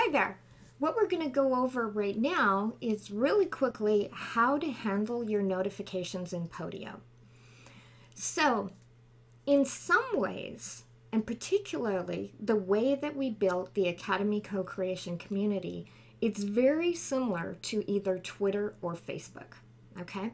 Hi there. What we're going to go over right now is really quickly how to handle your notifications in Podio. So, in some ways, and particularly the way that we built the Academy Co-Creation community, it's very similar to either Twitter or Facebook, okay?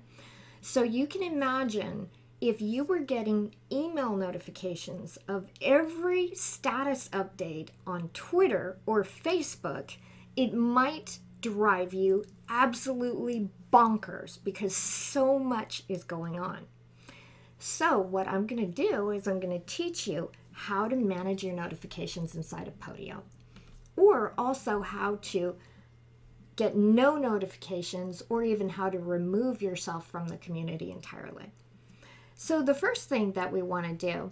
So you can imagine if you were getting email notifications of every status update on Twitter or Facebook, it might drive you absolutely bonkers because so much is going on. So what I'm going to do is I'm going to teach you how to manage your notifications inside of Podio, or also how to get no notifications, or even how to remove yourself from the community entirely. So the first thing that we want to do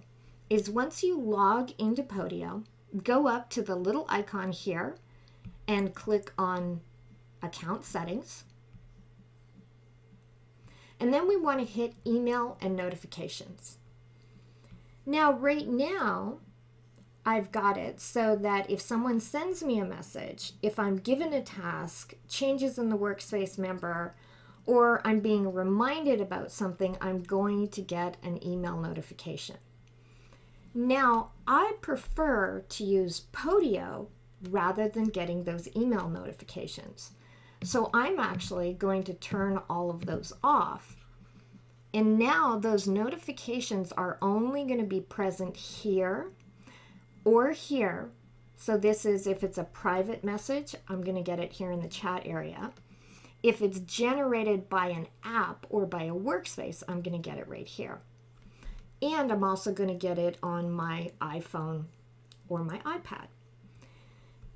is once you log into Podio, go up to the little icon here and click on Account Settings. And then we want to hit Email and Notifications. Now, right now, I've got it so that if someone sends me a message, if I'm given a task, changes in the workspace member, or I'm being reminded about something, I'm going to get an email notification. Now, I prefer to use Podio rather than getting those email notifications. So I'm actually going to turn all of those off. And now those notifications are only going to be present here or here. So this is if it's a private message, I'm going to get it here in the chat area. If it's generated by an app or by a workspace, I'm going to get it right here. And I'm also going to get it on my iPhone or my iPad.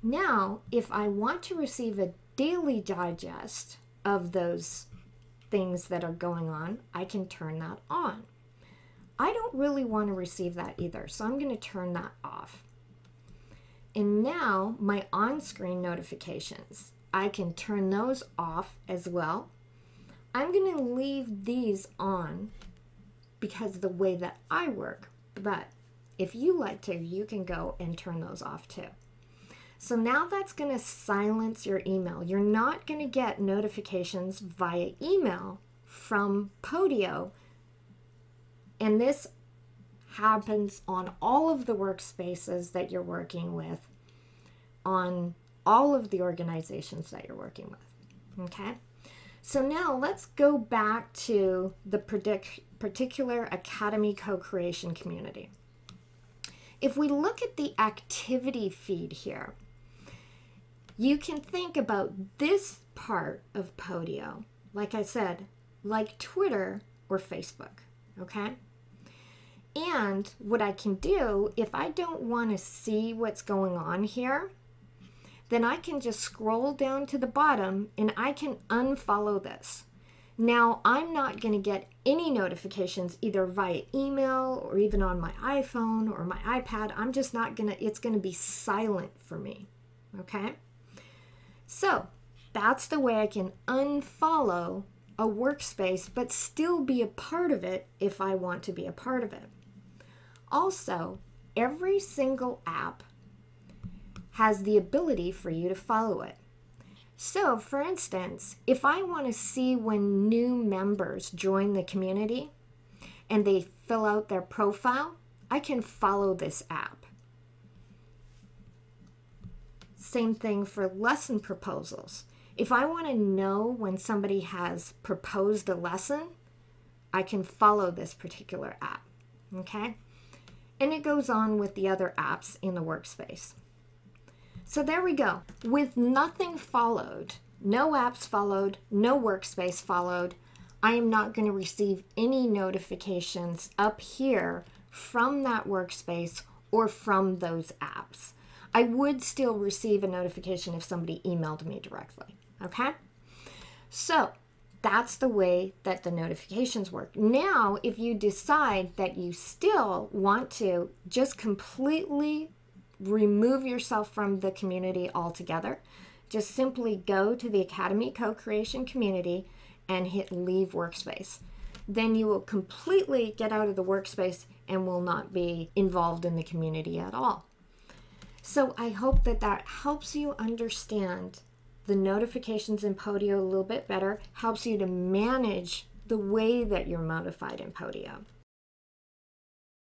Now, if I want to receive a daily digest of those things that are going on, I can turn that on. I don't really want to receive that either, so I'm going to turn that off. And now my on-screen notifications, I can turn those off as well. I'm going to leave these on because of the way that I work, but if you like to, you can go and turn those off too. So now that's going to silence your email. You're not going to get notifications via email from Podio, and this happens on all of the workspaces that you're working with, on all of the organizations that you're working with, okay? So now let's go back to the particular Academy Co-Creation community. If we look at the activity feed here, you can think about this part of Podio, like I said, like Twitter or Facebook, okay? And what I can do, if I don't want to see what's going on here, then I can just scroll down to the bottom and I can unfollow this. Now, I'm not going to get any notifications either via email or even on my iPhone or my iPad. I'm just not going to, it's going to be silent for me, okay? So that's the way I can unfollow a workspace but still be a part of it if I want to be a part of it. Also, every single app has the ability for you to follow it. So, for instance, if I want to see when new members join the community and they fill out their profile, I can follow this app. Same thing for lesson proposals. If I want to know when somebody has proposed a lesson, I can follow this particular app, okay? And it goes on with the other apps in the workspace. So there we go. With nothing followed, no apps followed, no workspace followed, I am not going to receive any notifications up here from that workspace or from those apps. I would still receive a notification if somebody emailed me directly, okay? So that's the way that the notifications work. Now, if you decide that you still want to just completely remove yourself from the community altogether, just simply go to the Academy Co-Creation community and hit Leave Workspace. Then you will completely get out of the workspace and will not be involved in the community at all. So I hope that that helps you understand the notifications in Podio a little bit better, helps you to manage the way that you're notified in Podio.